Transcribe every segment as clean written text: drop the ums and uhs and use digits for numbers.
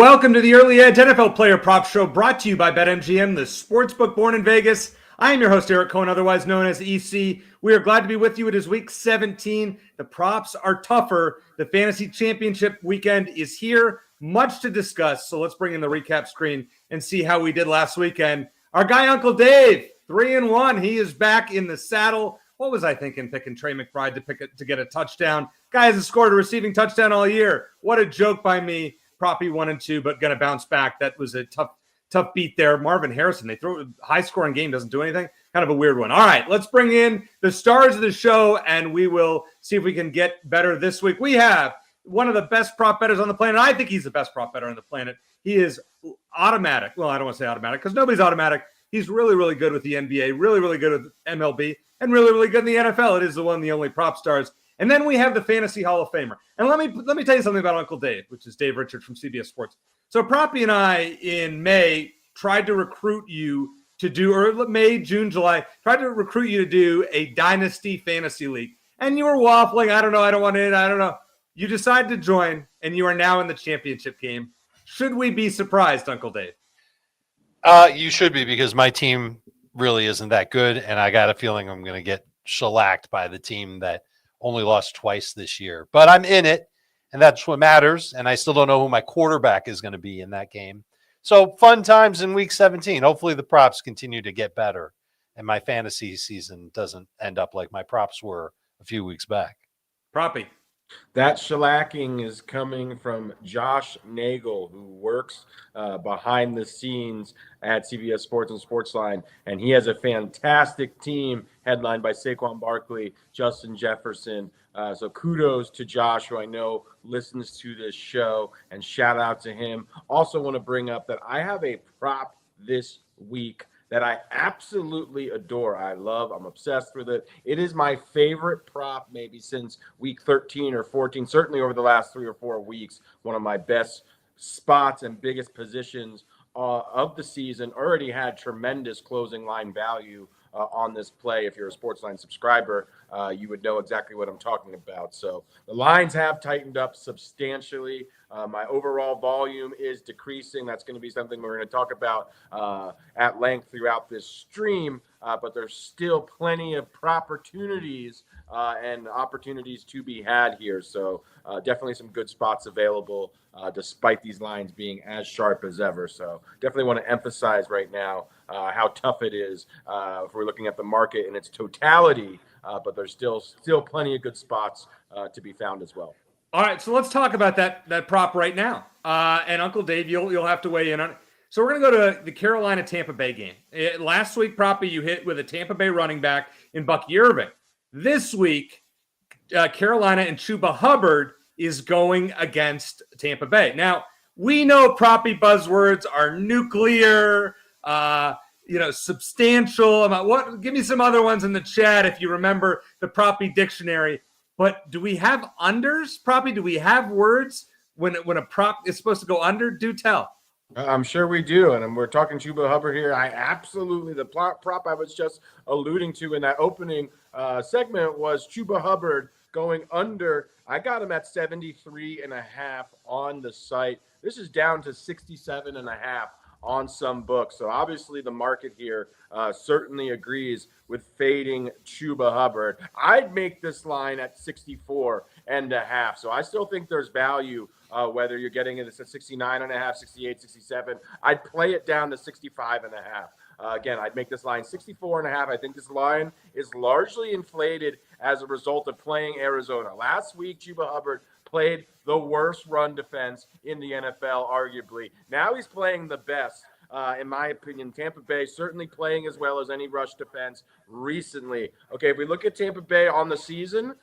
Welcome to the Early Edge NFL Player Prop Show, brought to you by BetMGM, the sportsbook born in Vegas. I am your host, Eric Cohen, otherwise known as EC. We are glad to be with you. It is week 17. The props are tougher. The fantasy championship weekend is here. Much to discuss, so let's bring in the recap screen and see how we did last weekend. Our guy, Uncle Dave, 3-1. He is back in the saddle. What was I thinking, picking Trey McBride to get a touchdown? Guy hasn't scored a receiving touchdown all year. What a joke by me. Proppy 1-2, but going to bounce back. That was a tough beat there. Marvin Harrison, they throw a high-scoring game, doesn't do anything. Kind of a weird one. All right, let's bring in the stars of the show, and we will see if we can get better this week. We have one of the best prop bettors on the planet. I think he's the best prop bettor on the planet. He is automatic. Well, I don't want to say automatic because nobody's automatic. He's really, really good with the NBA, really, really good with MLB, and really, really good in the NFL. It is the one, the only prop stars. And then we have the Fantasy Hall of Famer. And let me tell you something about Uncle Dave, which is Dave Richard from CBS Sports. So Proppy and I in May tried to recruit you to do, or May, June, July, tried to recruit you to do a Dynasty Fantasy League. And you were waffling. I don't know. I don't want in. I don't know. You decided to join, and you are now in the championship game. Should we be surprised, Uncle Dave? You should be, because my team really isn't that good, and I got a feeling I'm going to get shellacked by the team that only lost twice this year. But I'm in it, and that's what matters, and I still don't know who my quarterback is going to be in that game. So fun times in Week 17. Hopefully the props continue to get better, and my fantasy season doesn't end up like my props were a few weeks back. Proppy. That shellacking is coming from Josh Nagel, who works behind the scenes at CBS Sports and SportsLine, and he has a fantastic team headlined by Saquon Barkley, Justin Jefferson. So kudos to Josh, who I know listens to this show, and shout out to him. Also want to bring up that I have a prop this week that I absolutely adore. I'm obsessed with it. It is my favorite prop maybe since week 13 or 14, certainly over the last 3 or 4 weeks. One of my best spots and biggest positions of the season. Already had tremendous closing line value on this play. If you're a SportsLine subscriber, you would know exactly what I'm talking about. So the lines have tightened up substantially. My overall volume is decreasing. That's going to be something we're going to talk about at length throughout this stream. But there's still plenty of opportunities and opportunities to be had here. So definitely some good spots available despite these lines being as sharp as ever. So definitely want to emphasize right now how tough it is if we're looking at the market in its totality. But there's still plenty of good spots to be found as well. All right, so let's talk about that prop right now. And Uncle Dave, you'll have to weigh in on it. So we're going to go to the Carolina-Tampa Bay game. Last week, Proppy, you hit with a Tampa Bay running back in Bucky Irving. This week, Carolina and Chuba Hubbard is going against Tampa Bay. Now, we know Proppy buzzwords are nuclear, substantial. Give me some other ones in the chat if you remember the Proppy dictionary. But do we have unders, Proppy? Do we have words when a prop is supposed to go under? Do tell. I'm sure we do, and we're talking Chuba Hubbard here. The prop I was just alluding to in that opening segment was Chuba Hubbard going under. I got him at 73.5 on the site. This is down to 67.5 on some books. So obviously the market here certainly agrees with fading Chuba Hubbard. I'd make this line at 64.5. So I still think there's value whether you're getting it at 69.5, 68, 67. I'd play it down to 65.5. Again, I'd make this line 64.5. I think this line is largely inflated as a result of playing Arizona. Last week, Chuba Hubbard played the worst run defense in the NFL, arguably. Now he's playing the best, in my opinion. Tampa Bay certainly playing as well as any rush defense recently. Okay, if we look at Tampa Bay on the season,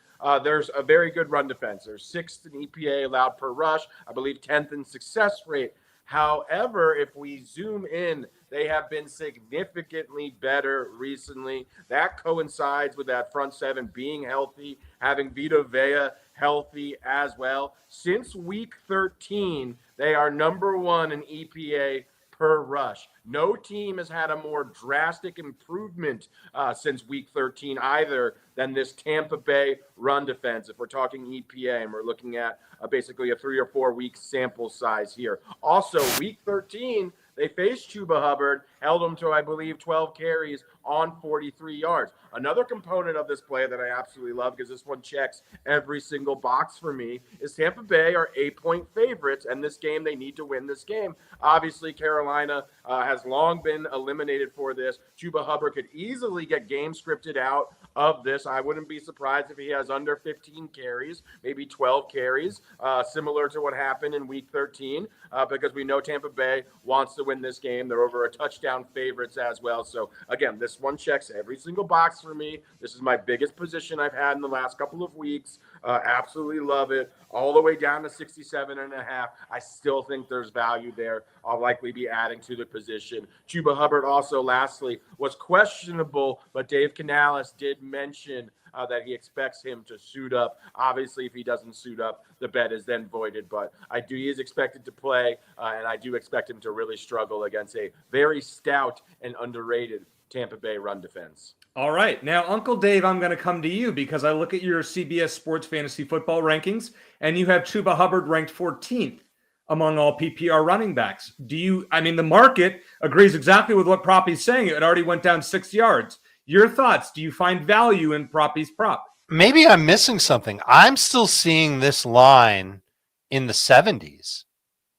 there's a very good run defense. They're 6th in EPA allowed per rush, I believe 10th in success rate. However, if we zoom in, they have been significantly better recently. That coincides with that front seven being healthy, having Vita Vea healthy as well. Since week 13, they are number 1 in EPA per rush. No team has had a more drastic improvement since week 13 either than this Tampa Bay run defense. If we're talking EPA and we're looking at basically a 3 or 4 week sample size here. Also, week 13, they faced Chuba Hubbard, held him to, I believe, 12 carries on 43 yards. Another component of this play that I absolutely love, because this one checks every single box for me, is Tampa Bay are 8-point favorites, and this game, they need to win this game. Obviously, Carolina has long been eliminated for this. Chuba Hubbard could easily get game scripted out of this. I wouldn't be surprised if he has under 15 carries, maybe 12 carries, similar to what happened in week 13, because we know Tampa Bay wants to win this game. They're over a touchdown favorites as well. So again, this one checks every single box for me. This is my biggest position I've had in the last couple of weeks. Absolutely love it. All the way down to 67.5. I still think there's value there. I'll likely be adding to the position. Chuba Hubbard also, lastly, was questionable, but Dave Canales did mention that he expects him to suit up. Obviously, if he doesn't suit up, the bet is then voided. But he is expected to play, and I do expect him to really struggle against a very stout and underrated Tampa Bay run defense. All right. Now, Uncle Dave, I'm going to come to you because I look at your CBS Sports Fantasy Football rankings, and you have Chuba Hubbard ranked 14th among all PPR running backs. The market agrees exactly with what Proppy's saying. It already went down 6 yards. Your thoughts? Do you find value in Proppy's prop? Maybe I'm missing something. I'm still seeing this line in the 70s,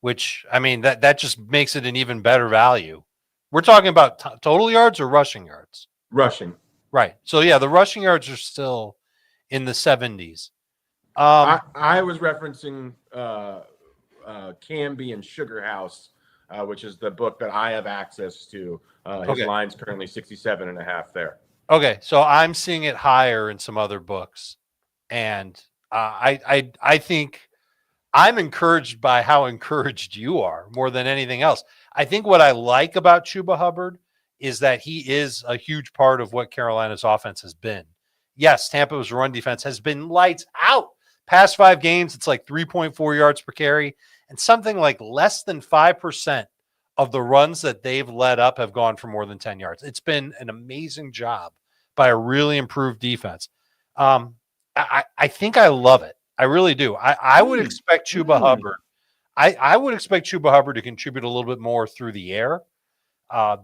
which, that just makes it an even better value. We're talking about total yards or rushing yards? Rushing. Right. So, yeah, the rushing yards are still in the 70s. I was referencing Canby and Sugar House, which is the book that I have access to. His line's currently 67.5 there. Okay, so I'm seeing it higher in some other books, and I think I'm encouraged by how encouraged you are more than anything else. I think what I like about Chuba Hubbard is that he is a huge part of what Carolina's offense has been. Yes, Tampa's run defense has been lights out. Past 5 games, it's like 3.4 yards per carry, and something like less than 5% of the runs that they've let up have gone for more than 10 yards. It's been an amazing job by a really improved defense. I think I love it. I really do. I would expect Chuba Hubbard. I would expect Chuba Hubbard to contribute a little bit more through the air.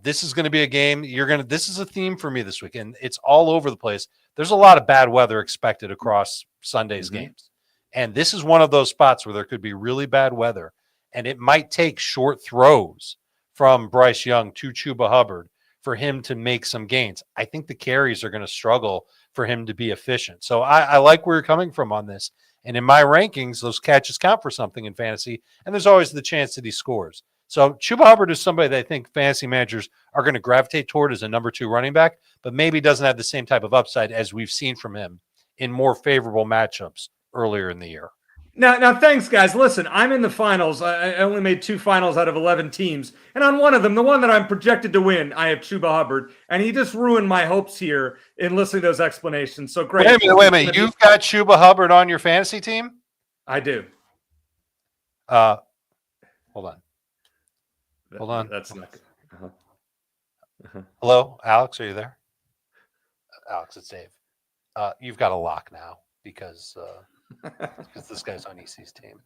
This is going to be a game this is a theme for me this week, and it's all over the place. There's a lot of bad weather expected across Sunday's games. And this is one of those spots where there could be really bad weather, and it might take short throws from Bryce Young to Chuba Hubbard for him to make some gains. I think the carries are going to struggle for him to be efficient. So I like where you're coming from on this. And in my rankings, those catches count for something in fantasy, and there's always the chance that he scores. So Chuba Hubbard is somebody that I think fantasy managers are going to gravitate toward as a number 2 running back, but maybe doesn't have the same type of upside as we've seen from him in more favorable matchups earlier in the year. Now, thanks, guys. Listen, I'm in the finals. I only made 2 finals out of 11 teams. And on one of them, the one that I'm projected to win, I have Chuba Hubbard. And he just ruined my hopes here in listening to those explanations. So great. Wait a minute. You've got Chuba Hubbard on your fantasy team? I do. Hold on. That's not good. Hello, Alex, are you there? Alex, it's Dave. You've got a lock now because this guy's on EC's team.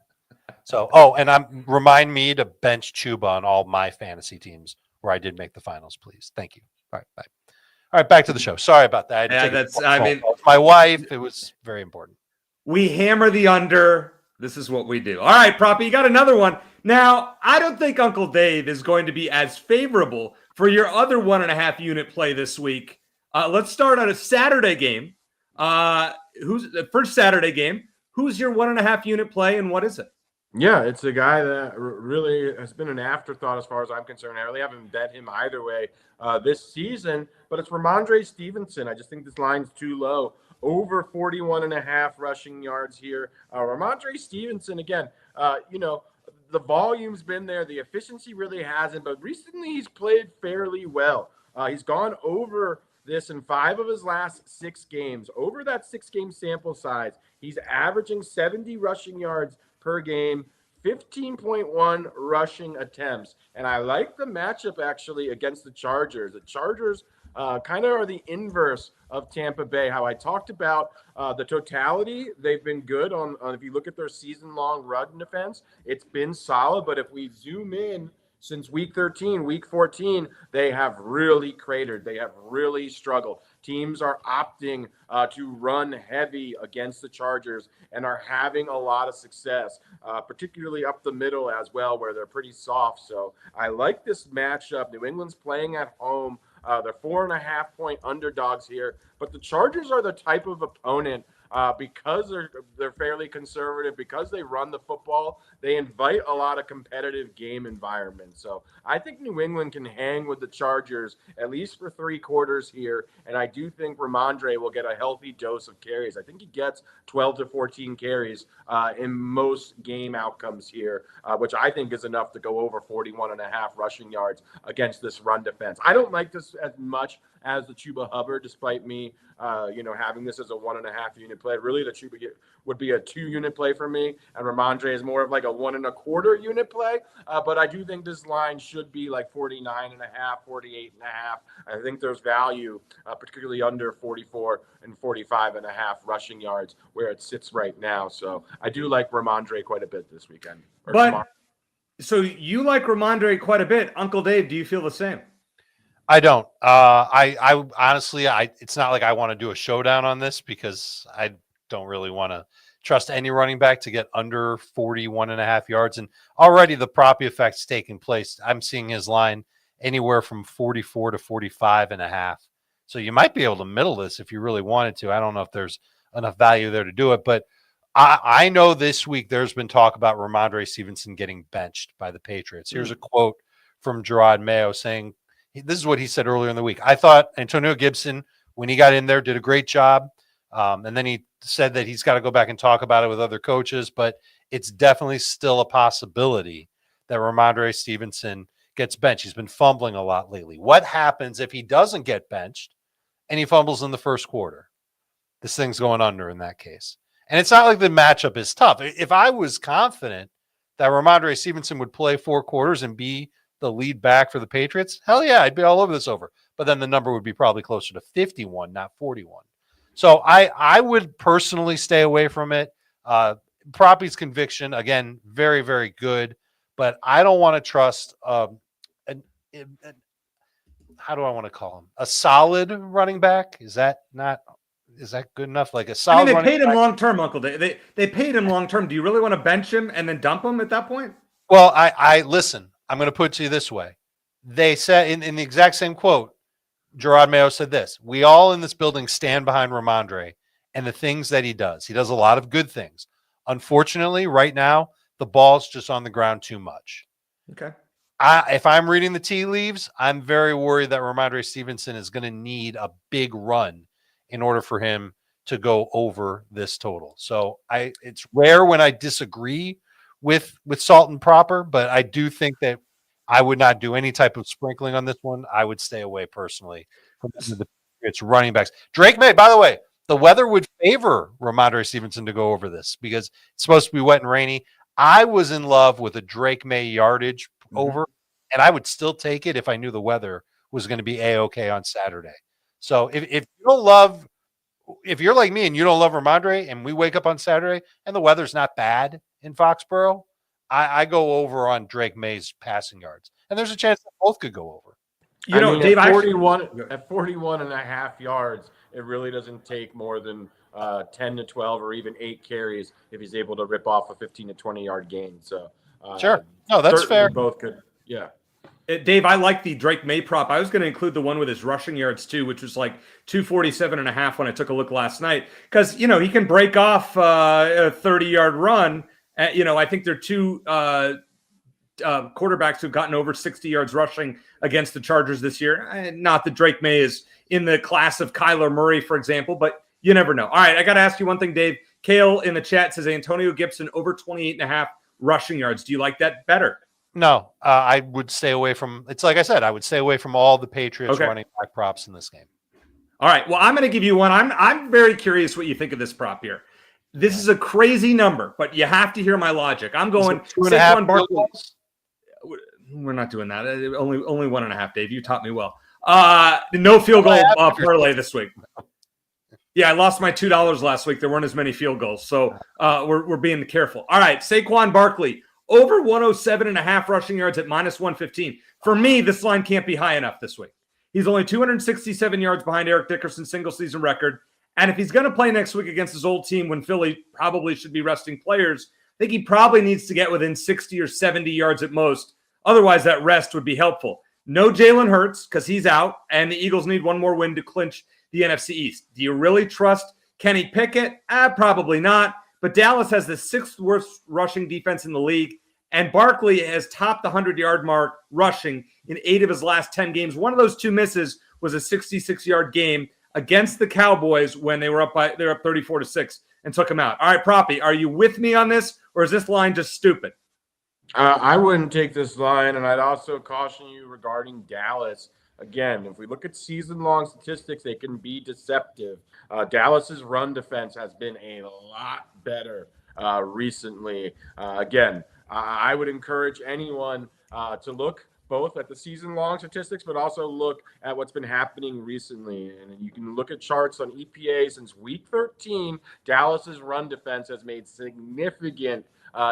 So, and remind me to bench Chuba on all my fantasy teams where I did make the finals, please. Thank you. All right, bye. All right, back to the show. Sorry about that. My wife. It was very important. We hammer the under. This is what we do. All right, Proppy, you got another one. Now, I don't think Uncle Dave is going to be as favorable for your other 1.5 unit play this week. Let's start on a Saturday game. Who's the first Saturday game? Who's your 1.5 unit play, and what is it? Yeah, it's a guy that really has been an afterthought as far as I'm concerned. I really haven't bet him either way this season, but it's Rhamondre Stevenson. I just think this line's too low. Over 41.5 rushing yards here. Rhamondre Stevenson, again, the volume's been there. The efficiency really hasn't, but recently he's played fairly well. He's gone over this in 5 of his last 6 games. Over that 6-game sample size, he's averaging 70 rushing yards per game, 15.1 rushing attempts. And I like the matchup actually against the Chargers. The Chargers kind of are the inverse of Tampa Bay. How I talked about the totality, they've been good on if you look at their season-long run defense, it's been solid. But if we zoom in since week 13, week 14, they have really cratered. They have really struggled. Teams are opting to run heavy against the Chargers and are having a lot of success, particularly up the middle as well, where they're pretty soft. So I like this matchup. New England's playing at home. They're 4.5-point underdogs here, but the Chargers are the type of opponent because they're fairly conservative, because they run the football, they invite a lot of competitive game environments. So I think New England can hang with the Chargers at least for 3 quarters here, and I do think Rhamondre will get a healthy dose of carries. I think he gets 12 to 14 carries in most game outcomes here, which I think is enough to go over 41.5 rushing yards against this run defense. I don't like this as much as the Chuba Hubbard, despite me, having this as a 1.5 unit play. Really, the Chuba would be a 2-unit play for me, and Rhamondre is more of like a 1.25 unit play. But I do think this line should be like 49.5, 48.5. I think there's value, particularly under 44 and 45.5 rushing yards where it sits right now. So I do like Rhamondre quite a bit this weekend. So you like Rhamondre quite a bit. Uncle Dave, do you feel the same? I don't. I honestly, it's not like I want to do a showdown on this because I don't really want to trust any running back to get under 41.5 yards. And already the proppy effect's taking place. I'm seeing his line anywhere from 44 to 45.5. So you might be able to middle this if you really wanted to. I don't know if there's enough value there to do it, but I know this week there's been talk about Rhamondre Stevenson getting benched by the Patriots. Here's a quote from Gerard Mayo saying, this is what he said earlier in the week. I thought Antonio Gibson, when he got in there, did a great job. And then he said that he's got to go back and talk about it with other coaches, but it's definitely still a possibility that Rhamondre Stevenson gets benched. He's been fumbling a lot lately. What happens if he doesn't get benched and he fumbles in the first quarter? This thing's going under in that case. And it's not like the matchup is tough. If I was confident that Rhamondre Stevenson would play 4 quarters and be the lead back for the Patriots, hell yeah, I'd be all over this over. But then the number would be probably closer to 51, not 41. So I would personally stay away from it. Proppy's conviction, again, very, very good. But I don't want to trust, how do I want to call him? A solid running back? Is that good enough? Like a solid they running paid him back? long-term, Uncle Dave. They paid him long-term. Do you really want to bench him and then dump him at that point? Well, I listen. I'm going to put it to you this way. They said in the exact same quote, Gerard Mayo said this: we all in this building stand behind Rhamondre and the things that he does. He does a lot of good things. Unfortunately, right now, the ball's just on the ground too much. Okay. If I'm reading the tea leaves, I'm very worried that Rhamondre Stevenson is going to need a big run in order for him to go over this total. So it's rare when I disagree with Salt and Proper, but I do think that I would not do any type of sprinkling on this one. I would stay away personally from it's running backs. Drake May, by the way, the weather would favor Rhamondre Stevenson to go over this because it's supposed to be wet and rainy. I was in love with a Drake May yardage over, and I would still take it if I knew the weather was going to be A-okay on Saturday. So if you're like me and you don't love Rhamondre and we wake up on Saturday and the weather's not bad in Foxborough, I go over on Drake May's passing yards. And there's a chance that both could go over. Dave, at 41.5 yards, it really doesn't take more than 10 to 12 or even 8 carries if he's able to rip off a 15 to 20 yard gain. So sure. No, that's fair. Both could. Yeah. Dave, I like the Drake May prop. I was going to include the one with his rushing yards too, which was like 247.5 when I took a look last night. Because, he can break off a 30-yard run. I think there are 2 quarterbacks who've gotten over 60 yards rushing against the Chargers this year. Not that Drake May is in the class of Kyler Murray, for example, but you never know. All right, I got to ask you one thing, Dave. Kale in the chat says Antonio Gibson over 28.5 rushing yards. Do you like that better? No, I would stay away from. It's like I said, I would stay away from all the Patriots running back props in this game. All right. Well, I'm going to give you one. I'm very curious what you think of this prop here. This is a crazy number, but you have to hear my logic. I'm going Saquon Barkley. We're not doing that. Only 1.5, Dave. You taught me well. No field goal parlay this week. Yeah, I lost my $2 last week. There weren't as many field goals, so we're being careful. All right, Saquon Barkley, over 107.5 rushing yards at -115. For me, this line can't be high enough this week. He's only 267 yards behind Eric Dickerson's single-season record, and if he's going to play next week against his old team when Philly probably should be resting players, I think he probably needs to get within 60 or 70 yards at most. Otherwise, that rest would be helpful. No Jalen Hurts because he's out, and the Eagles need one more win to clinch the NFC East. Do you really trust Kenny Pickett? Probably not. But Dallas has the 6th worst rushing defense in the league, and Barkley has topped the 100-yard mark rushing in 8 of his last 10 games. One of those 2 misses was a 66-yard game against the Cowboys when they were up 34-6 and took him out. All right, Proppy, are you with me on this, or is this line just stupid? I wouldn't take this line, and I'd also caution you regarding Dallas. Again, if we look at season-long statistics, they can be deceptive. Dallas's run defense has been a lot better recently. Again, I would encourage anyone to look both at the season-long statistics, but also look at what's been happening recently. And you can look at charts on EPA since Week 13. Dallas's run defense has made significant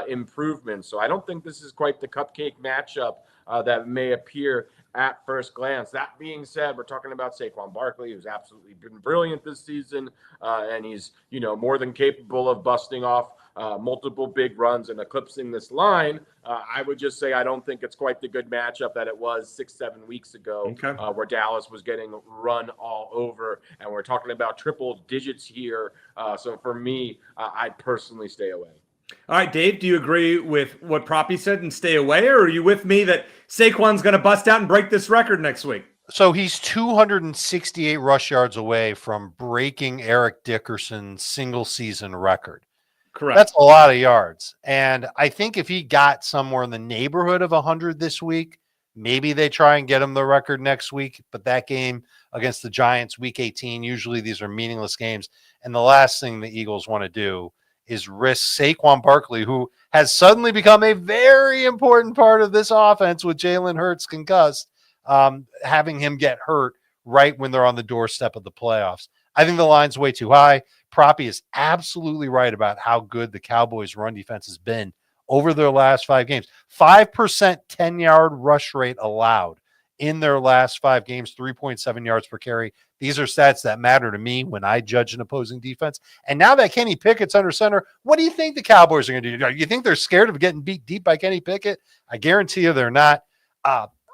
improvements. So I don't think this is quite the cupcake matchup that may appear at first glance. That being said, we're talking about Saquon Barkley, who's absolutely been brilliant this season, and he's more than capable of busting off multiple big runs and eclipsing this line. I would just say I don't think it's quite the good matchup that it was 6-7 weeks ago, where Dallas was getting run all over, and we're talking about triple digits here. So for me, I'd personally stay away. All right, Dave, do you agree with what Proppy said and stay away, or are you with me that Saquon's going to bust out and break this record next week? So he's 268 rush yards away from breaking Eric Dickerson's single-season record. Correct. That's a lot of yards. And I think if he got somewhere in the neighborhood of 100 this week, maybe they try and get him the record next week. But that game against the Giants, Week 18, usually these are meaningless games. And the last thing the Eagles want to do is risk Saquon Barkley, who has suddenly become a very important part of this offense with Jalen Hurts concussed, having him get hurt right when they're on the doorstep of the playoffs. I think the line's way too high. Proppy is absolutely right about how good the Cowboys' run defense has been over their last 5 games. 5% 10-yard rush rate allowed in their last 5 games, 3.7 yards per carry. These are stats that matter to me when I judge an opposing defense. And now that Kenny Pickett's under center, what do you think the Cowboys are going to do? You think they're scared of getting beat deep by Kenny Pickett? I guarantee you they're not.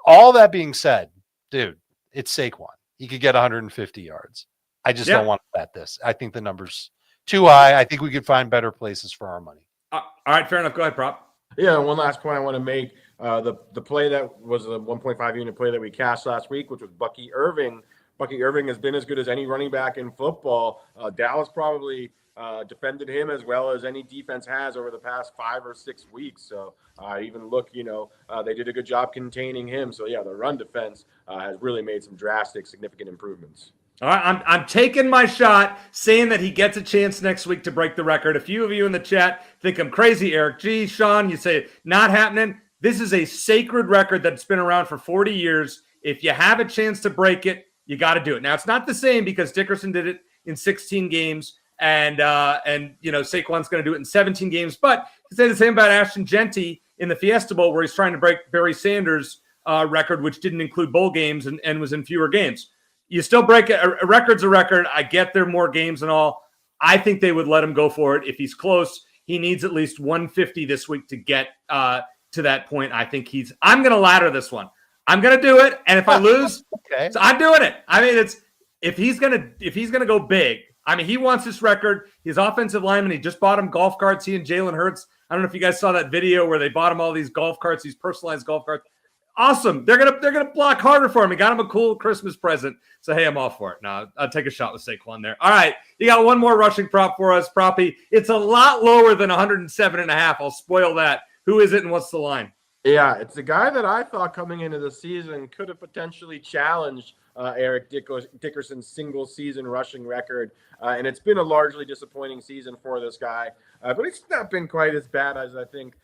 All that being said, dude, it's Saquon. He could get 150 yards. I just don't want to bet this. I think the number's too high. I think we could find better places for our money. All right, fair enough. Go ahead, Prop. Yeah, one last point I want to make. The play that was a 1.5 unit play that we cashed last week, which was Bucky Irving. Bucky Irving has been as good as any running back in football. Dallas probably defended him as well as any defense has over the past 5 or 6 weeks. So even look, they did a good job containing him. So, yeah, the run defense has really made some drastic, significant improvements. All right, I'm taking my shot, saying that he gets a chance next week to break the record. A few of you in the chat think I'm crazy, Eric. Gee, Sean, you say not happening. This is a sacred record that's been around for 40 years. If you have a chance to break it, you got to do it. Now, it's not the same because Dickerson did it in 16 games, and Saquon's going to do it in 17 games. But you say the same about Ashton Genty in the Fiesta Bowl, where he's trying to break Barry Sanders' record, which didn't include bowl games and was in fewer games. You still break a record's a record. I get there more games and all. I think they would let him go for it. If he's close, he needs at least 150 this week to get to that point. I think I'm going to ladder this one. I'm going to do it. And if I lose, okay. So I'm doing it. I mean, if he's going to go big, I mean, he wants this record. His offensive lineman, he just bought him golf carts. He and Jalen Hurts. I don't know if you guys saw that video where they bought him all these golf carts, these personalized golf carts. Awesome. They're gonna block harder for him. He got him a cool Christmas present. So, hey, I'm all for it. Now, I'll take a shot with Saquon there. All right. You got one more rushing prop for us, Proppy. It's a lot lower than 107.5. I'll spoil that. Who is it and what's the line? Yeah, it's a guy that I thought coming into the season could have potentially challenged Eric Dickerson's single season rushing record. And it's been a largely disappointing season for this guy. But it's not been quite as bad as I think,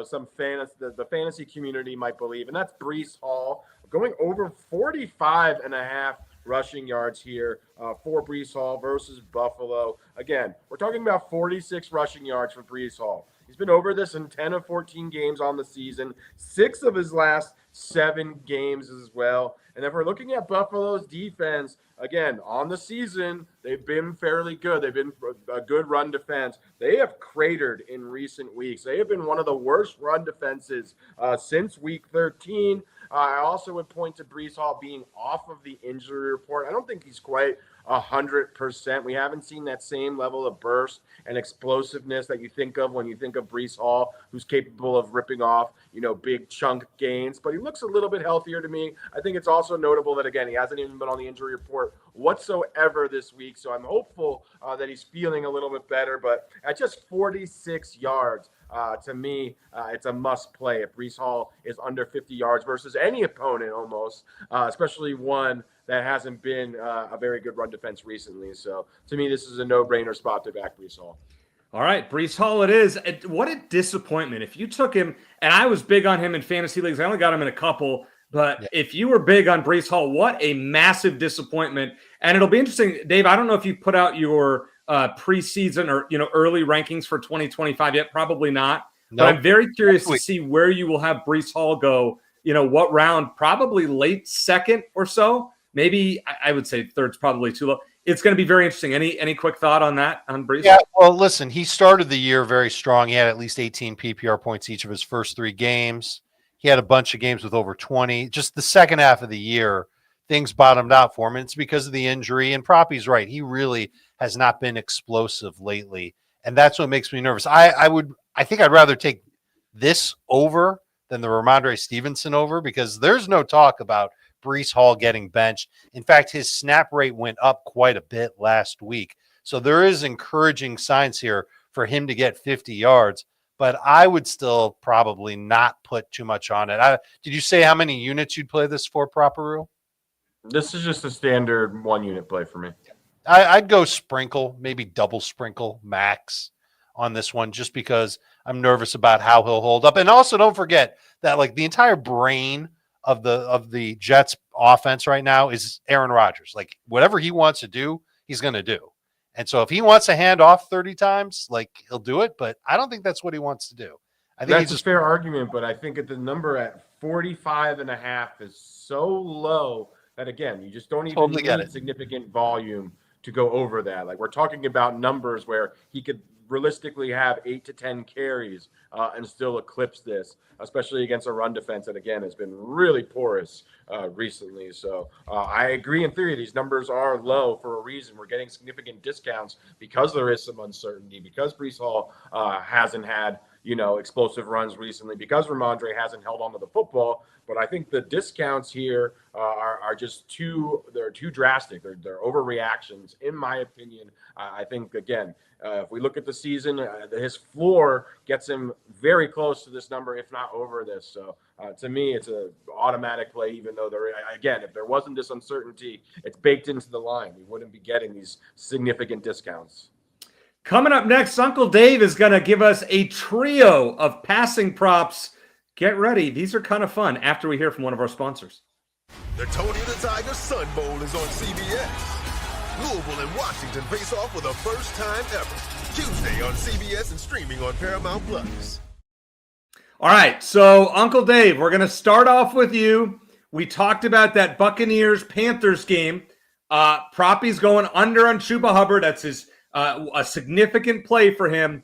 some the fantasy community might believe. And that's Breece Hall going over 45.5 rushing yards here for Breece Hall versus Buffalo. Again, we're talking about 46 rushing yards for Breece Hall. He's been over this in 10 of 14 games on the season, 6 of his last 7 games as well. And if we're looking at Buffalo's defense, again, on the season, they've been fairly good. They've been a good run defense. They have cratered in recent weeks. They have been one of the worst run defenses since week 13. I also would point to Breece Hall being off of the injury report. I don't think he's quite 100%. We haven't seen that same level of burst and explosiveness that you think of when you think of Breece Hall, who's capable of ripping off, big chunk gains. But he looks a little bit healthier to me. I think it's also notable that, again, he hasn't even been on the injury report whatsoever this week. So I'm hopeful that he's feeling a little bit better. But at just 46 yards, to me, it's a must play if Breece Hall is under 50 yards versus any opponent almost, especially one that hasn't been a very good run defense recently. So to me, this is a no-brainer spot to back Breece Hall. All right, Breece Hall it is. What a disappointment. If you took him, and I was big on him in fantasy leagues, I only got him in a couple, but if you were big on Breece Hall, what a massive disappointment. And it'll be interesting, Dave, I don't know if you put out your preseason or early rankings for 2025 yet, probably not. Nope. But I'm very curious to see where you will have Breece Hall go, what round, probably late second or so. Maybe I would say third's probably too low. It's going to be very interesting. Any quick thought on that, on Breece? Yeah, well, listen, he started the year very strong. He had at least 18 PPR points each of his first 3 games. He had a bunch of games with over 20. Just the second half of the year, things bottomed out for him. And it's because of the injury. And Proppy's right. He really has not been explosive lately. And that's what makes me nervous. I think I'd rather take this over than the Rhamondre Stevenson over, because there's no talk about Breece Hall getting benched. In fact, his snap rate went up quite a bit last week. So there is encouraging signs here for him to get 50 yards, but I would still probably not put too much on it. Did you say how many units you'd play this for, Proper? This is just a standard 1-unit play for me. I'd go sprinkle, maybe double sprinkle max on this one, just because I'm nervous about how he'll hold up. And also don't forget that the entire brain of the Jets offense right now is Aaron Rodgers. Whatever he wants to do, he's going to do. And so if he wants to hand off 30 times, he'll do it, but I don't think that's what he wants to do. I think that's a fair argument, but I think the number at 45.5 is so low that, again, you just don't even need significant volume to go over that. We're talking about numbers where he could realistically have 8 to 10 carries and still eclipse this, especially against a run defense that, again, has been really porous recently. So I agree in theory these numbers are low for a reason. We're getting significant discounts because there is some uncertainty, because Breece Hall hasn't had explosive runs recently, because Rhamondre hasn't held on to the football. But I think the discounts here are just too drastic. They're overreactions, in my opinion. I think, again, if we look at the season, his floor gets him very close to this number, if not over this. So to me, it's an automatic play, even though if there wasn't this uncertainty, it's baked into the line. We wouldn't be getting these significant discounts. Coming up next, Uncle Dave is going to give us a trio of passing props. Get ready. These are kind of fun after we hear from one of our sponsors. The Tony the Tiger Sun Bowl is on CBS. Louisville and Washington face off for the first time ever. Tuesday on CBS and streaming on Paramount Plus. All right, so Uncle Dave, we're going to start off with you. We talked about that Buccaneers-Panthers game. Proppy's going under on Chuba Hubbard. That's a significant play for him.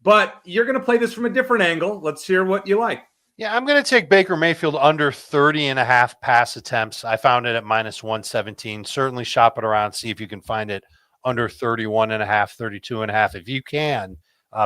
But you're going to play this from a different angle. Let's hear what you like. Yeah, I'm going to take Baker Mayfield under 30.5 pass attempts. I found it at -117. Certainly shop it around, see if you can find it under 31.5, 32.5. If you can,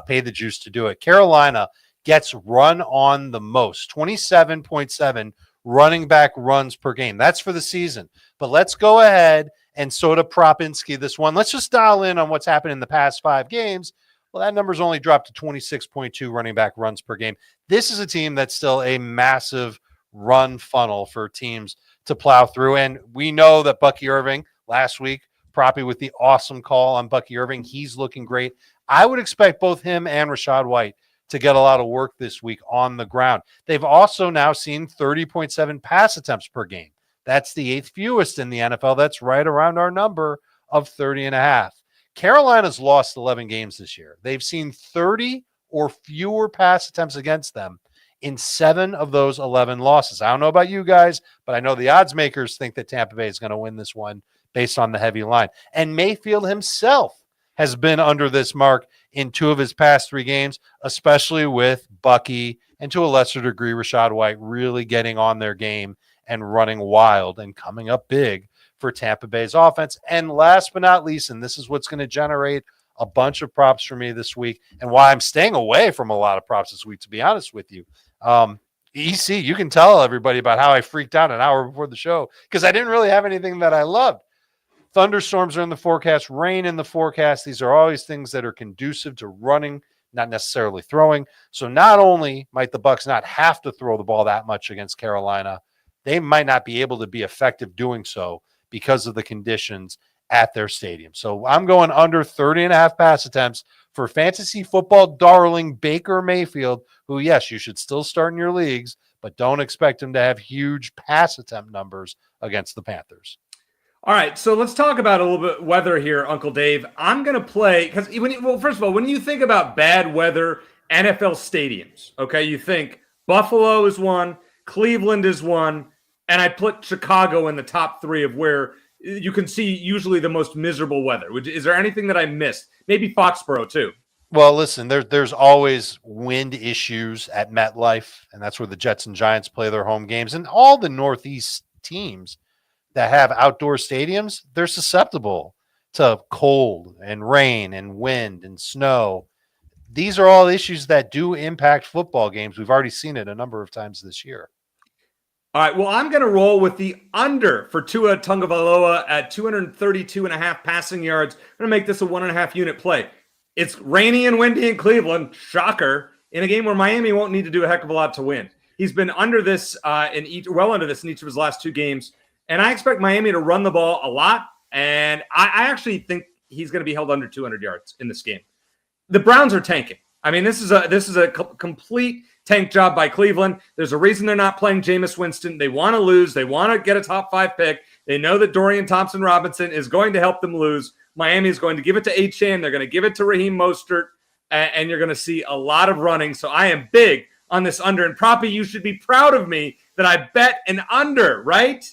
pay the juice to do it. Carolina gets run on the most, 27.7 running back runs per game. That's for the season. But let's go ahead and sort of Propinski this one. Let's just dial in on what's happened in the past 5 games. Well, that number's only dropped to 26.2 running back runs per game. This is a team that's still a massive run funnel for teams to plow through. And we know that Bucky Irving last week, Proppy with the awesome call on Bucky Irving. He's looking great. I would expect both him and Rachaad White to get a lot of work this week on the ground. They've also now seen 30.7 pass attempts per game. That's the 8th fewest in the NFL. That's right around our number of 30.5. Carolina's lost 11 games this year. They've seen 30 or fewer pass attempts against them in 7 of those 11 losses. I don't know about you guys, but I know the odds makers think that Tampa Bay is going to win this one based on the heavy line. And Mayfield himself has been under this mark in 2 of his past 3 games, especially with Bucky and to a lesser degree Rachaad White really getting on their game and running wild and coming up big for Tampa Bay's offense. And last but not least, and this is what's going to generate a bunch of props for me this week and why I'm staying away from a lot of props this week, to be honest with you. EC, you can tell everybody about how I freaked out an hour before the show because I didn't really have anything that I loved. Thunderstorms are in the forecast, rain in the forecast. These are always things that are conducive to running, not necessarily throwing. So not only might the Bucs not have to throw the ball that much against Carolina, they might not be able to be effective doing so because of the conditions at their stadium. So I'm going under 30.5 pass attempts for fantasy football darling Baker Mayfield, who, yes, you should still start in your leagues, but don't expect him to have huge pass attempt numbers against the Panthers. All right, so let's talk about a little bit weather here, Uncle Dave. I'm going to play because first of all, when you think about bad weather, NFL stadiums, okay, you think Buffalo is one, Cleveland is one, and I put Chicago in the top 3 of where you can see usually the most miserable weather. Is there anything that I missed? Maybe Foxborough too. Well, listen, there's always wind issues at MetLife, and that's where the Jets and Giants play their home games, and all the Northeast teams that have outdoor stadiums, they're susceptible to cold and rain and wind and snow. These are all issues that do impact football games. We've already seen it a number of times this year. All right, well, I'm going to roll with the under for Tua Tagovailoa at 232.5 passing yards. I'm going to make this a 1.5 unit play. It's rainy and windy in Cleveland, shocker, in a game where Miami won't need to do a heck of a lot to win. He's been under this under this in each of his last 2 games. And I expect Miami to run the ball a lot, and I actually think he's going to be held under 200 yards in this game. The Browns are tanking. I mean, this is a complete tank job by Cleveland. There's a reason they're not playing Jameis Winston. They want to lose. They want to get a top 5 pick. They know that Dorian Thompson-Robinson is going to help them lose. Miami is going to give it to Achane. They're going to give it to Raheem Mostert, and you're going to see a lot of running. So I am big on this under. And Proppy, you should be proud of me that I bet an under, right?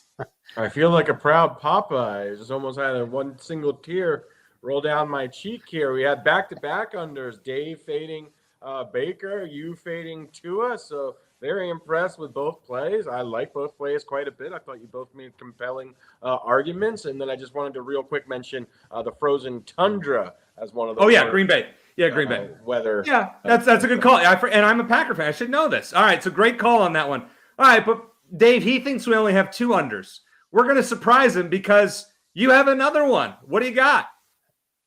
I feel like a proud papa. I just almost had one single tear roll down my cheek here. We had back-to-back unders. Dave fading Baker, you fading Tua. So very impressed with both plays. I like both plays quite a bit. I thought you both made compelling arguments. And then I just wanted to real quick mention the frozen tundra as one of the. Oh, yeah, Green Bay. Yeah, Green Bay. Weather. Yeah, that's a good call. And I'm a Packer fan. I should know this. All right, so great call on that one. All right, but Dave, he thinks we only have 2 unders. We're going to surprise him because you have another one. What do you got?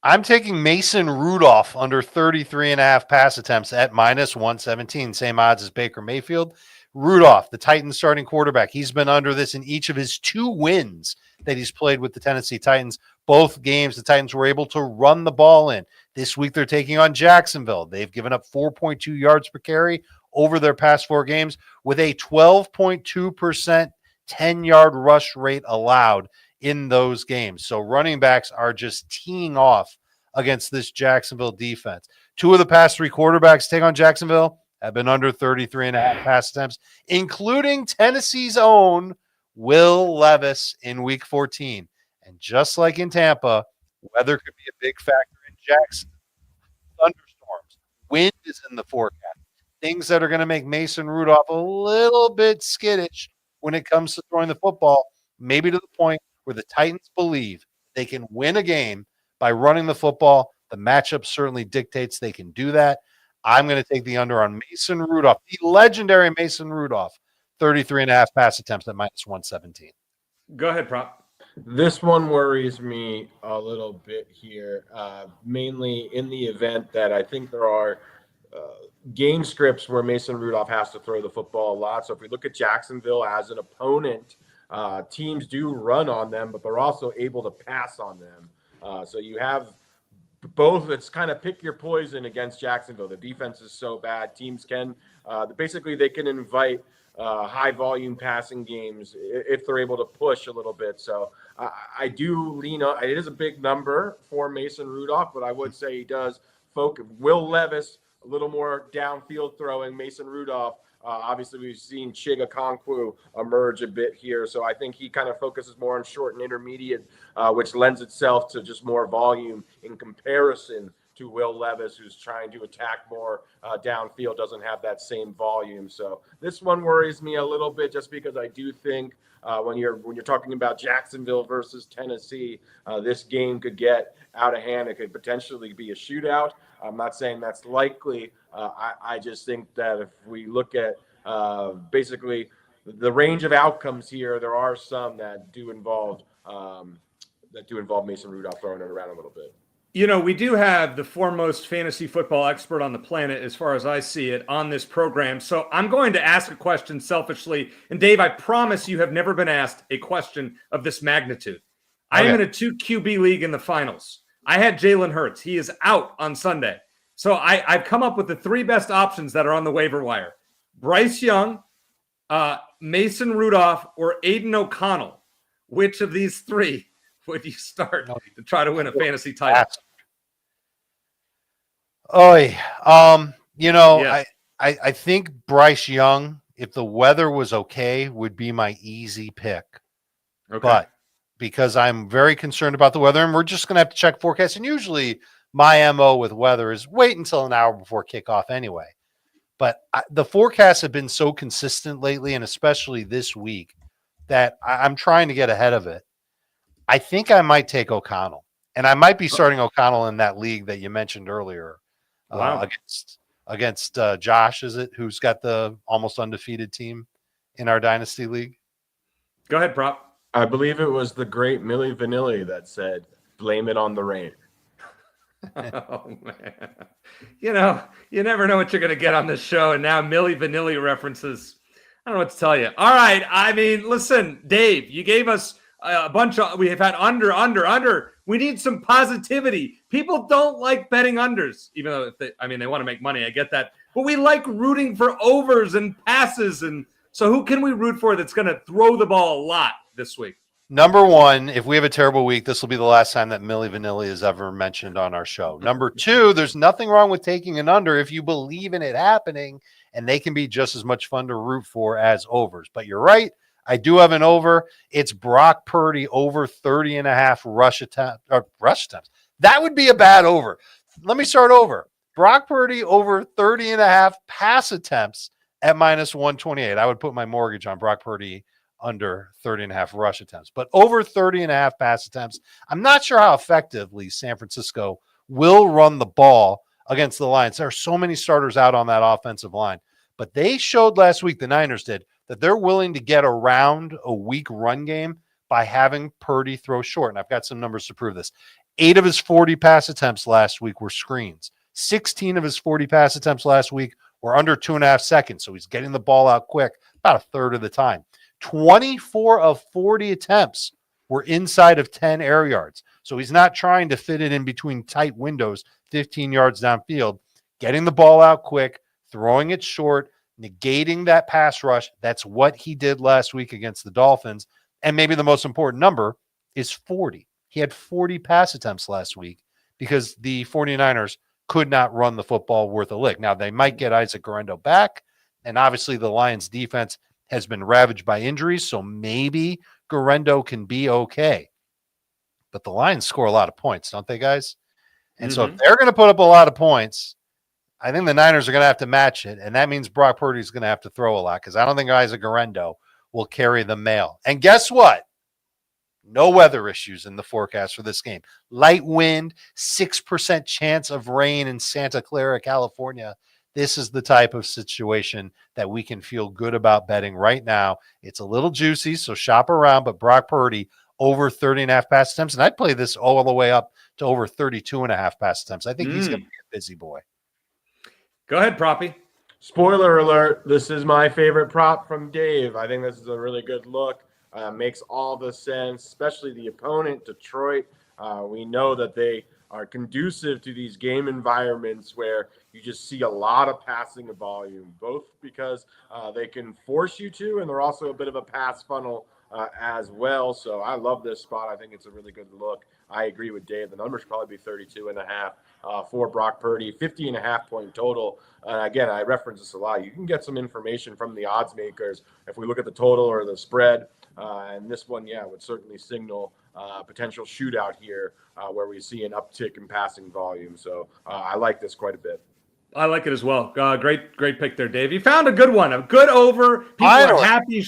I'm taking Mason Rudolph under 33.5 pass attempts at -117. Same odds as Baker Mayfield. Rudolph, the Titans starting quarterback, he's been under this in each of his 2 wins that he's played with the Tennessee Titans. Both games, the Titans were able to run the ball in. This week, they're taking on Jacksonville. They've given up 4.2 yards per carry over their past 4 games with a 12.2% 10-yard rush rate allowed in those games. So running backs are just teeing off against this Jacksonville defense. 2 of the past 3 quarterbacks take on Jacksonville have been under 33.5 pass attempts, including Tennessee's own Will Levis in week 14. And just like in Tampa, weather could be a big factor in Jackson. Thunderstorms, wind is in the forecast. Things that are going to make Mason Rudolph a little bit skittish when it comes to throwing the football, maybe to the point where the Titans believe they can win a game by running the football. The matchup certainly dictates they can do that. I'm going to take the under on Mason Rudolph, the legendary Mason Rudolph, 33.5 pass attempts at -117. Go ahead, Prop. This one worries me a little bit here, mainly in the event that I think there are game scripts where Mason Rudolph has to throw the football a lot. So if we look at Jacksonville as an opponent, teams do run on them, but they're also able to pass on them. So you have both. It's kind of pick your poison against Jacksonville. The defense is so bad. Teams can basically they can invite high volume passing games if they're able to push a little bit. So I do lean on. It is a big number for Mason Rudolph, but I would say he does focus. Will Levis a little more downfield throwing. Mason Rudolph. Obviously, we've seen Chiga Okonkwo emerge a bit here, so I think he kind of focuses more on short and intermediate, which lends itself to just more volume in comparison to Will Levis, who's trying to attack more downfield, doesn't have that same volume. So this one worries me a little bit, just because I do think when you're talking about Jacksonville versus Tennessee, this game could get out of hand. It could potentially be a shootout. I'm not saying that's likely. I just think that if we look at basically the range of outcomes here, there are some that do involve Mason Rudolph throwing it around a little bit. You know, we do have the foremost fantasy football expert on the planet, as far as I see it, on this program. So I'm going to ask a question selfishly. And Dave, I promise you have never been asked a question of this magnitude. I am in a 2 QB league in the finals. I had Jalen Hurts. He is out on Sunday. So I've come up with the 3 best options that are on the waiver wire: Bryce Young, Mason Rudolph, or Aiden O'Connell. Which of these 3 would you start to try to win a fantasy title? Yes. I think Bryce Young, if the weather was okay, would be my easy pick. Okay. But because I'm very concerned about the weather, and we're just going to have to check forecasts, and usually my MO with weather is wait until an hour before kickoff anyway. But the forecasts have been so consistent lately, and especially this week, that I'm trying to get ahead of it. I think I might take O'Connell, and I might be starting O'Connell in that league that you mentioned earlier. Wow. Against Josh, is it, who's got the almost undefeated team in our dynasty league? Go ahead, Prop. I believe it was the great Milli Vanilli that said, "Blame it on the rain." Oh, man. You know, you never know what you're going to get on this show. And now Milli Vanilli references. I don't know what to tell you. All right. I mean, listen, Dave, you gave us a bunch of, we have had under. We need some positivity. People don't like betting unders, even though they want to make money. I get that. But we like rooting for overs and passes. And so who can we root for that's going to throw the ball a lot this week? Number 1, if we have a terrible week, this will be the last time that Milli Vanilli is ever mentioned on our show. Number 2, there's nothing wrong with taking an under if you believe in it happening, and they can be just as much fun to root for as overs. But you're right. I do have an over. It's Brock Purdy over 30.5 rush attempts. That would be a bad over. Let me start over. Brock Purdy over 30.5 pass attempts at -128. I would put my mortgage on Brock Purdy under 30.5 rush attempts, but over 30.5 pass attempts. I'm not sure how effectively San Francisco will run the ball against the Lions. There are so many starters out on that offensive line, but they showed last week, the Niners did, that they're willing to get around a weak run game by having Purdy throw short. And I've got some numbers to prove this. 8 of his 40 pass attempts last week were screens. 16 of his 40 pass attempts last week were under 2.5 seconds. So he's getting the ball out quick about a third of the time. 24 of 40 attempts were inside of 10 air yards. So he's not trying to fit it in between tight windows, 15 yards downfield, getting the ball out quick, throwing it short, negating that pass rush. That's what he did last week against the Dolphins. And maybe the most important number is 40. He had 40 pass attempts last week because the 49ers could not run the football worth a lick. Now, they might get Isaac Guerendo back, and obviously the Lions' defense has been ravaged by injuries, so maybe Guerendo can be okay. But the Lions score a lot of points, don't they, guys? And so if they're going to put up a lot of points, I think the Niners are going to have to match it, and that means Brock Purdy is going to have to throw a lot because I don't think Isaac Guerendo will carry the mail. And guess what? No weather issues in the forecast for this game. Light wind, 6% chance of rain in Santa Clara, California. This is the type of situation that we can feel good about betting right now. It's a little juicy, so shop around, but Brock Purdy over 30.5 pass attempts. And I'd play this all the way up to over 32.5 pass attempts. I think he's going to be a busy boy. Go ahead, Proppy. Spoiler alert, this is my favorite prop from Dave. I think this is a really good look. Makes all the sense, especially the opponent, Detroit. We know that they are conducive to these game environments where you just see a lot of passing volume, both because they can force you to, and they're also a bit of a pass funnel as well. So I love this spot. I think it's a really good look. I agree with Dave. The number should probably be 32.5 for Brock Purdy, 50.5 point total. Again, I reference this a lot. You can get some information from the odds makers if we look at the total or the spread. And this one, would certainly signal potential shootout here where we see an uptick in passing volume. So I like this quite a bit. I like it as well. Great pick there, Dave. You found a good one, a good over. People are happy.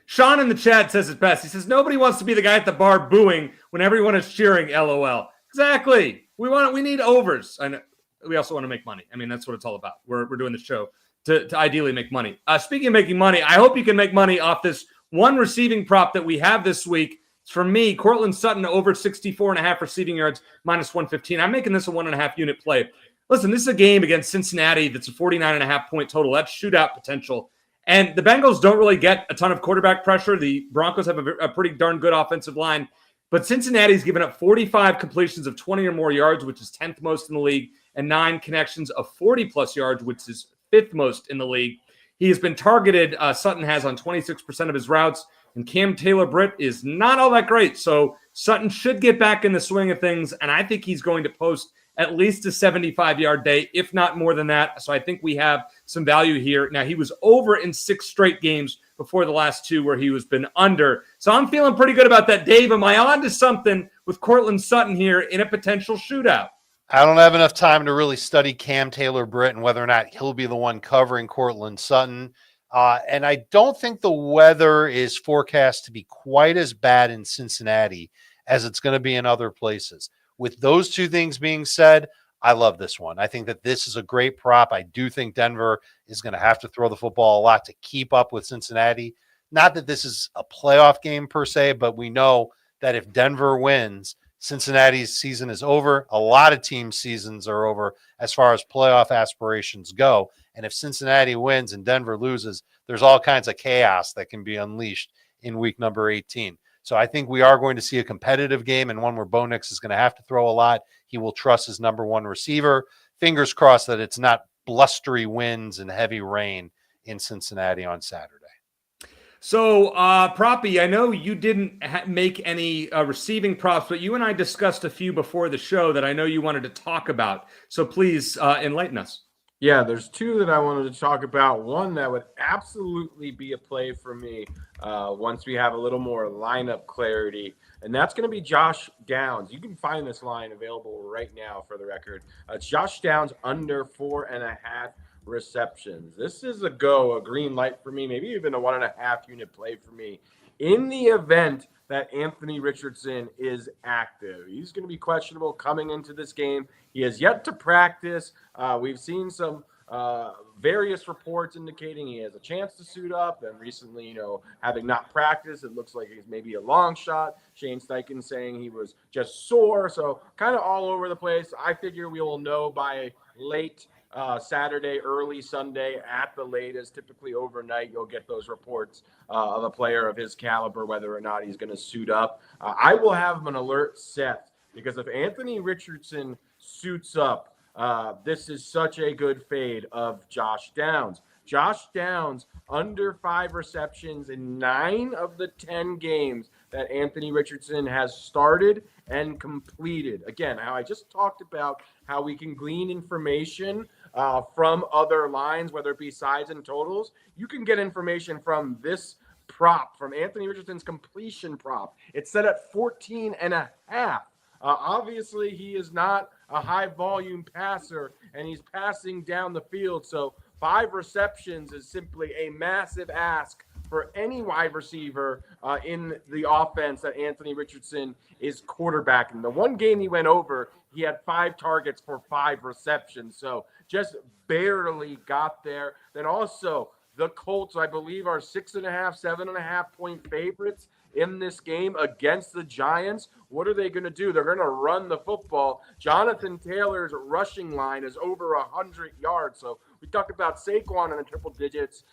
Sean in the chat says it best. He says, nobody wants to be the guy at the bar booing when everyone is cheering, LOL. Exactly. We need overs. And we also want to make money. I mean, that's what it's all about. We're doing the show to ideally make money. Speaking of making money, I hope you can make money off this one receiving prop that we have this week. It's from me, Courtland Sutton, over 64.5 receiving yards, minus 115. I'm making this a 1.5 unit play. Listen, this is a game against Cincinnati that's a 49.5 point total. That's shootout potential. And the Bengals don't really get a ton of quarterback pressure. The Broncos have a pretty darn good offensive line. But Cincinnati's given up 45 completions of 20 or more yards, which is 10th most in the league, and 9 connections of 40-plus yards, which is 5th most in the league. He has been targeted, Sutton has, on 26% of his routes, and Cam Taylor-Britt is not all that great. So Sutton should get back in the swing of things, and I think he's going to post at least a 75-yard day, if not more than that. So I think we have some value here. Now, he was over in 6 straight games before the last 2 where he was been under. So I'm feeling pretty good about that. Dave, am I on to something with Courtland Sutton here in a potential shootout? I don't have enough time to really study Cam Taylor-Britt and whether or not he'll be the one covering Courtland Sutton. And I don't think the weather is forecast to be quite as bad in Cincinnati as it's going to be in other places. With those two things being said, I love this one. I think that this is a great prop. I do think Denver is going to have to throw the football a lot to keep up with Cincinnati. Not that this is a playoff game per se, but we know that if Denver wins, Cincinnati's season is over. A lot of teams' seasons are over as far as playoff aspirations go. And if Cincinnati wins and Denver loses, there's all kinds of chaos that can be unleashed in week number 18. So I think we are going to see a competitive game and one where Bo Nix is going to have to throw a lot. He will trust his number one receiver. Fingers crossed that it's not blustery winds and heavy rain in Cincinnati on Saturday. So, Proppy, I know you didn't make any receiving props, but you and I discussed a few before the show that I know you wanted to talk about. So please enlighten us. Yeah, there's 2 that I wanted to talk about. One that would absolutely be a play for me once we have a little more lineup clarity, and that's going to be Josh Downs. You can find this line available right now for the record. It's Josh Downs under 4.5 receptions. This is a green light for me, maybe even a 1.5 unit play for me in the event that Anthony Richardson is active. He's going to be questionable coming into this game. He has yet to practice. We've seen some various reports indicating he has a chance to suit up. And recently, having not practiced, it looks like he's maybe a long shot. Shane Steichen saying he was just sore. So kind of all over the place. I figure we will know by late Saturday, early Sunday at the latest. Typically overnight, you'll get those reports of a player of his caliber, whether or not he's going to suit up. I will have an alert set because if Anthony Richardson suits up, this is such a good fade of Josh Downs. Josh Downs under 5 receptions in 9 of the 10 games that Anthony Richardson has started and completed. Again, how I just talked about how we can glean information from other lines, whether it be sides and totals. You can get information from this prop, from Anthony Richardson's completion prop. It's set at 14.5. Obviously, he is not a high-volume passer, and he's passing down the field. So 5 receptions is simply a massive ask for any wide receiver in the offense that Anthony Richardson is quarterbacking. The one game he went over, he had 5 targets for 5 receptions. So just barely got there. Then also the Colts, I believe, are 6.5, 7.5 point favorites in this game against the Giants. What are they going to do? They're going to run the football. Jonathan Taylor's rushing line is over 100 yards. So we talked about Saquon in the triple digits.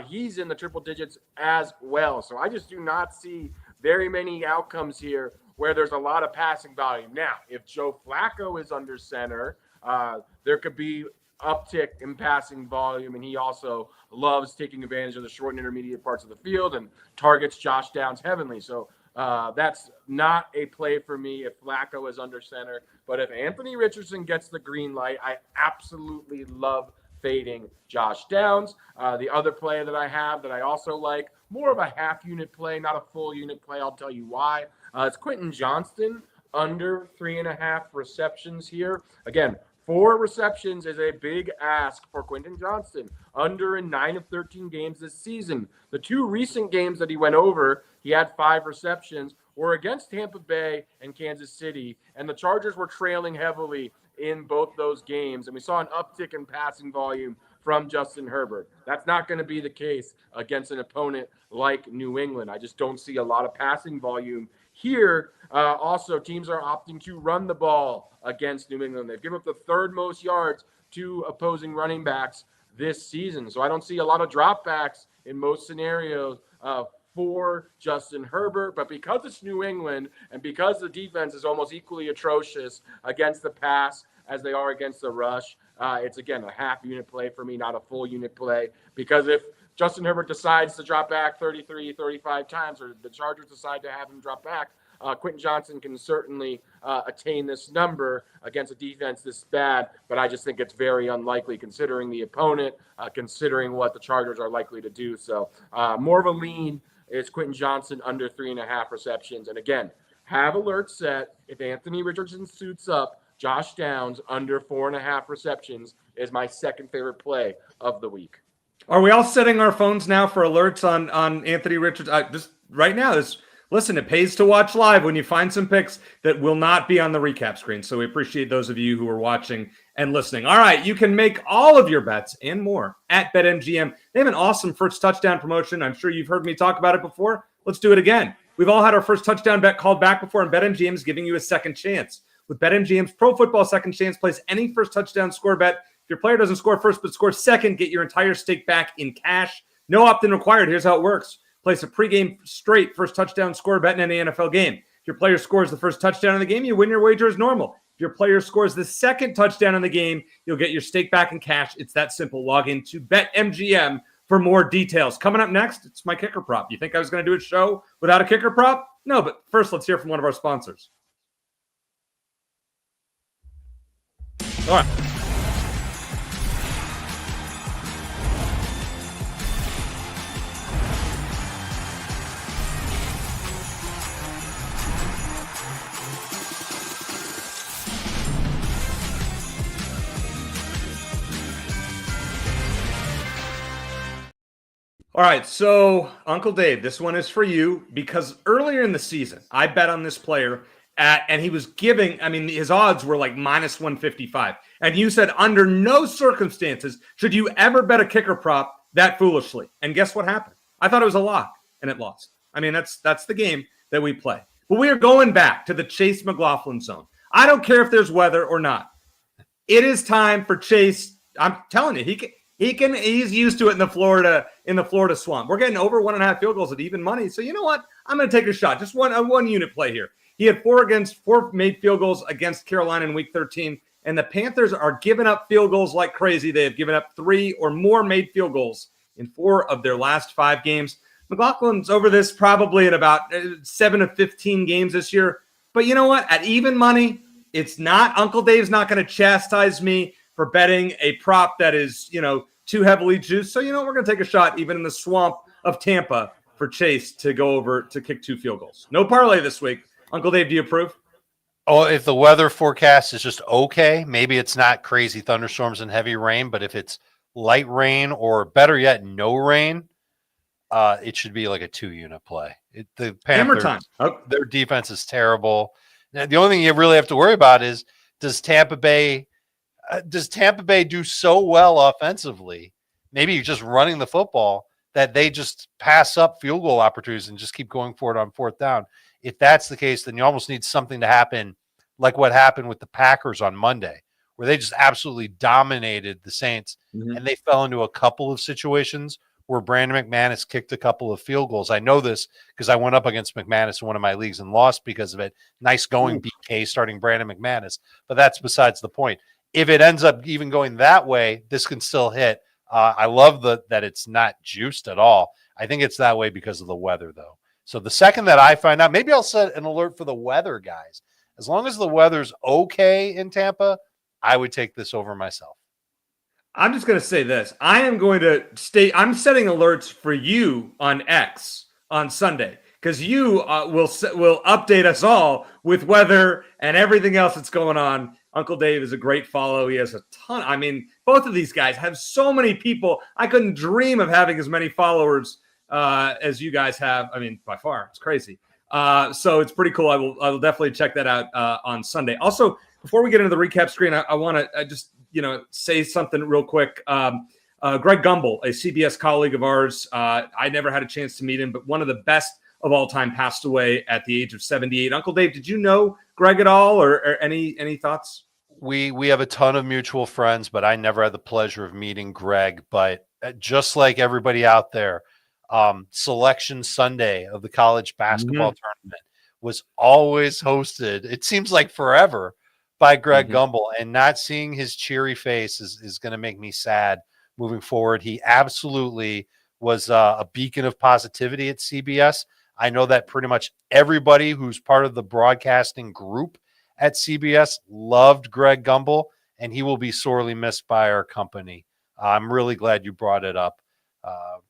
He's in the triple digits as well. So I just do not see very many outcomes here where there's a lot of passing volume. Now, if Joe Flacco is under center, there could be uptick in passing volume, and he also loves taking advantage of the short and intermediate parts of the field and targets Josh Downs heavily. So that's not a play for me if Flacco is under center. But if Anthony Richardson gets the green light, I absolutely love fading Josh Downs. The other play that I have that I also like, more of a half unit play, not a full unit play. I'll tell you why. It's Quentin Johnston under 3.5 receptions here. Again, 4 receptions is a big ask for Quentin Johnston, under in 9 of 13 games this season. The 2 recent games that he went over, he had 5 receptions, were against Tampa Bay and Kansas City, and the Chargers were trailing heavily in both those games, and we saw an uptick in passing volume from Justin Herbert. That's not going to be the case against an opponent like New England. I just don't see a lot of passing volume here. Also, teams are opting to run the ball against New England. They've given up the 3rd most yards to opposing running backs this season. So I don't see a lot of dropbacks in most scenarios for Justin Herbert. But because it's New England and because the defense is almost equally atrocious against the pass as they are against the rush, it's, again, a half unit play for me, not a full unit play. Because if Justin Herbert decides to drop back 33, 35 times, or the Chargers decide to have him drop back, Quentin Johnston can certainly attain this number against a defense this bad, but I just think it's very unlikely considering the opponent, considering what the Chargers are likely to do. So more of a lean is Quentin Johnston under 3.5 receptions. And again, have alerts set. If Anthony Richardson suits up, Josh Downs under 4.5 receptions is my second favorite play of the week. Are we all setting our phones now for alerts on Anthony Richards? Just right now, listen, it pays to watch live when you find some picks that will not be on the recap screen. So we appreciate those of you who are watching and listening. All right, you can make all of your bets and more at BetMGM. They have an awesome first touchdown promotion. I'm sure you've heard me talk about it before. Let's do it again. We've all had our first touchdown bet called back before, and BetMGM is giving you a second chance. With BetMGM's Pro Football Second Chance, place any first touchdown score bet. If your player doesn't score first but scores second, get your entire stake back in cash. No opt-in required. Here's how it works. Place a pregame straight first touchdown score bet in any NFL game. If your player scores the first touchdown in the game, you win your wager as normal. If your player scores the second touchdown in the game, you'll get your stake back in cash. It's that simple. Log into BetMGM for more details. Coming up next, it's my kicker prop. You think I was going to do a show without a kicker prop? No, but first let's hear from one of our sponsors. All right. All right, so Uncle Dave, this one is for you because earlier in the season, I bet on this player and he was giving, his odds were like minus 155. And you said under no circumstances should you ever bet a kicker prop that foolishly. And guess what happened? I thought it was a lock and it lost. That's the game that we play. But we are going back to the Chase McLaughlin zone. I don't care if there's weather or not. It is time for Chase. I'm telling you, he's used to it in the Florida swamp. We're getting over 1.5 field goals at even money. So you know what? I'm going to take a shot. Just one unit play here. He had 4 made field goals against Carolina in week 13. And the Panthers are giving up field goals like crazy. They have given up 3 or more made field goals in 4 of their last 5 games. McLaughlin's over this probably in about 7 of 15 games this year. But you know what? At even money, it's not. Uncle Dave's not going to chastise me for betting a prop that is, too heavily juiced. So, we're going to take a shot even in the swamp of Tampa for Chase to go over to kick 2 field goals. No parlay this week. Uncle Dave, do you approve? Oh, if the weather forecast is just okay, maybe it's not crazy thunderstorms and heavy rain, but if it's light rain or better yet, no rain, it should be like a 2-unit play. The Panthers, their defense is terrible. Now, the only thing you really have to worry about is does Tampa Bay do so well offensively, maybe just running the football, that they just pass up field goal opportunities and just keep going for it on fourth down. If that's the case, then you almost need something to happen like what happened with the Packers on Monday, where they just absolutely dominated the Saints, and they fell into a couple of situations where Brandon McManus kicked a couple of field goals. I know this because I went up against McManus in one of my leagues and lost because of it. Nice going, BK, starting Brandon McManus, but that's besides the point. If it ends up even going that way, this can still hit. I love that it's not juiced at all. I think it's that way because of the weather, though. So the second that I find out, maybe I'll set an alert for the weather, guys. As long as the weather's okay in Tampa, I would take this over myself. I'm just going to say this. I'm setting alerts for you on X on Sunday because you will update us all with weather and everything else that's going on. Uncle Dave is a great follow. He has a ton. I mean, both of these guys have so many people. I couldn't dream of having as many followers as you guys have. I mean, by far, it's crazy. So it's pretty cool. I will definitely check that out on Sunday. Also, before we get into the recap screen, I want to just say something real quick. Greg Gumbel, a CBS colleague of ours, I never had a chance to meet him, but one of the best of all time, passed away at the age of 78. Uncle Dave, did you know Greg at all, or any thoughts? We have a ton of mutual friends, but I never had the pleasure of meeting Greg. But just like everybody out there, Selection Sunday of the college basketball tournament was always hosted, it seems like forever, by Greg Gumbel, and not seeing his cheery face is going to make me sad moving forward. He absolutely was a beacon of positivity at CBS. I know that pretty much everybody who's part of the broadcasting group at CBS loved Greg Gumbel, and he will be sorely missed by our company. I'm really glad you brought it up.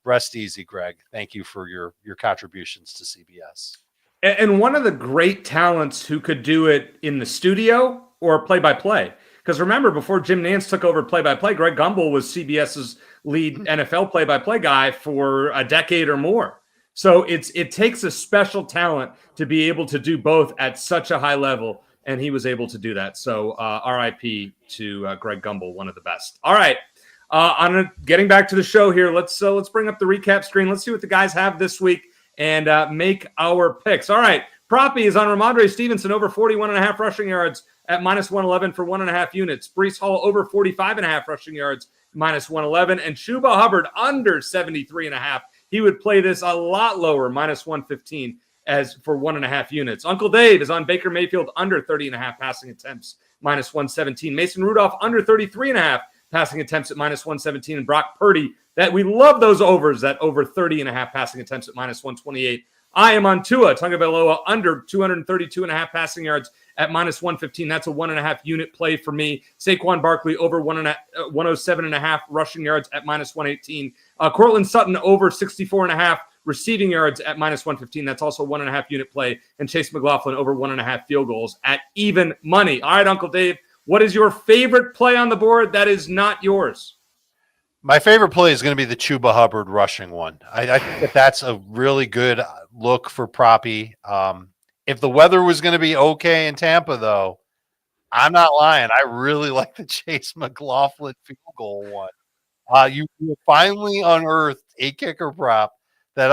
Rest easy, Greg. Thank you for your contributions to CBS. And one of the great talents who could do it in the studio or play-by-play. Because remember, before Jim Nantz took over play-by-play, Greg Gumbel was CBS's lead NFL play-by-play guy for a decade or more. So it takes a special talent to be able to do both at such a high level, and he was able to do that. So RIP to Greg Gumbel, one of the best. All right, getting back to the show here, let's bring up the recap screen. Let's see what the guys have this week and make our picks. All right, Proppy is on Rhamondre Stevenson over 41.5 rushing yards at minus 111 for 1.5 units. Breece Hall over 45.5 rushing yards, minus 111. And Chuba Hubbard under 73.5. He would play this a lot lower, minus 115 as for 1.5 units. Uncle Dave is on Baker Mayfield under 30.5 passing attempts, minus 117. Mason Rudolph under 33.5 passing attempts at minus 117. And Brock Purdy, that we love those overs, that over 30.5 passing attempts at minus 128. I am on Tua Tagovailoa under 232.5 passing yards at minus 115. That's a 1.5 unit play for me. Saquon Barkley over 107.5 rushing yards at minus 118. Courtland Sutton over 64.5 receiving yards at minus 115. That's also 1.5 unit play. And Chase McLaughlin over 1.5 field goals at even money. All right, Uncle Dave, what is your favorite play on the board that is not yours? My favorite play is going to be the Chuba Hubbard rushing one. I think that's a really good look for Proppy. If the weather was going to be okay in Tampa, though, I'm not lying. I really like the Chase McLaughlin field goal one. You finally unearthed a kicker prop that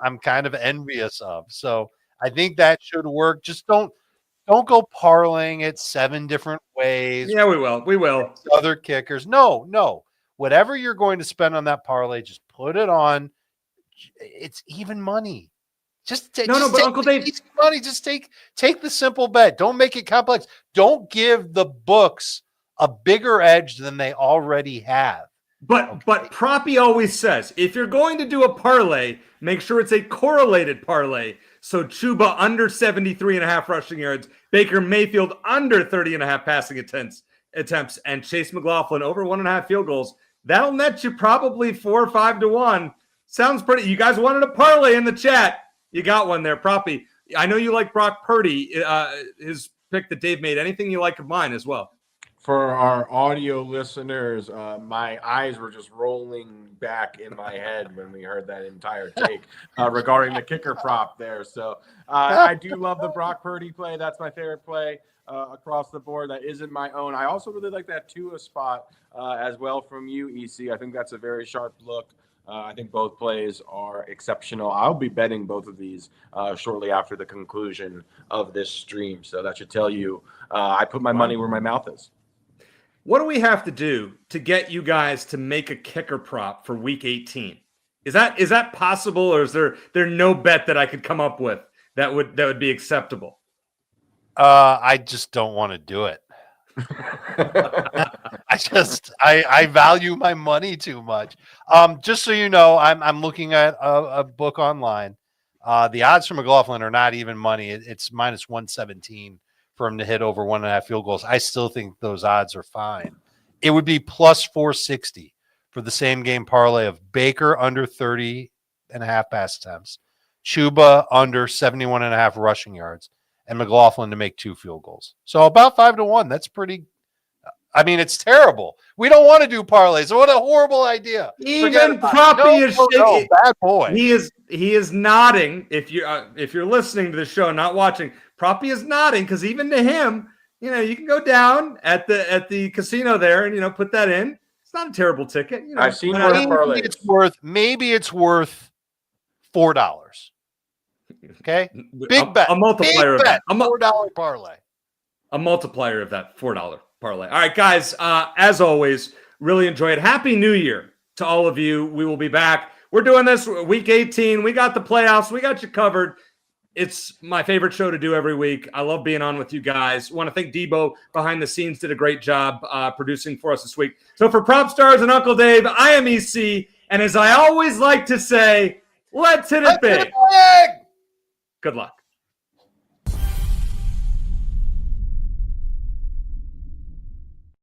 I'm kind of envious of. So I think that should work. Just don't go parlaying it 7 different ways. Yeah, we will. We will. Other kickers. No. Whatever you're going to spend on that parlay, just put it on. It's even money. But Uncle Dave, money. Just take the simple bet. Don't make it complex. Don't give the books a bigger edge than they already have. But Proppy always says, if you're going to do a parlay, make sure it's a correlated parlay. So Chuba under 73.5 rushing yards, Baker Mayfield under 30.5 passing attempts, and Chase McLaughlin over 1.5 field goals. That'll net you probably 4 or 5 to 1. Sounds pretty. You guys wanted a parlay in the chat. You got one there, Proppy. I know you like Brock Purdy, his pick that Dave made. Anything you like of mine as well? For our audio listeners, my eyes were just rolling back in my head when we heard that entire take regarding the kicker prop there. So I do love the Brock Purdy play. That's my favorite play across the board. That isn't my own. I also really like that Tua spot as well from you, EC. I think that's a very sharp look I think both plays are exceptional. I'll be betting both of these shortly after the conclusion of this stream. So that should tell you I put my money where my mouth is. What do we have to do to get you guys to make a kicker prop for Week 18? Is that possible, or is there no bet that I could come up with that would be acceptable? I just don't want to do it. I value my money too much. Just so you know, I'm looking at a book online. The odds for McLaughlin are not even money. It's minus 117 for him to hit over 1.5 field goals. I still think those odds are fine. It would be plus 460 for the same game parlay of Baker under 30.5 pass attempts, Chuba under 71.5 rushing yards, and McLaughlin to make 2 field goals. So about 5-1. That's pretty. I mean, it's terrible. We don't want to do parlays. What a horrible idea. Even Proppy is shaking. No, bad boy. He is nodding. If you're listening to the show, not watching, Proppy is nodding because even to him, you can go down at the casino there and put that in. It's not a terrible ticket. I've seen parlays. Maybe it's worth $4. Okay, big bet. A multiplier of that. A $4 parlay. A multiplier of that $4 parlay. All right, guys. As always, really enjoy it. Happy New Year to all of you. We will be back. We're doing this Week 18. We got the playoffs. We got you covered. It's my favorite show to do every week. I love being on with you guys. Want to thank Debo behind the scenes, did a great job producing for us this week. So for Prop Stars and Uncle Dave, I am EC. And as I always like to say, let's hit it big. Good luck.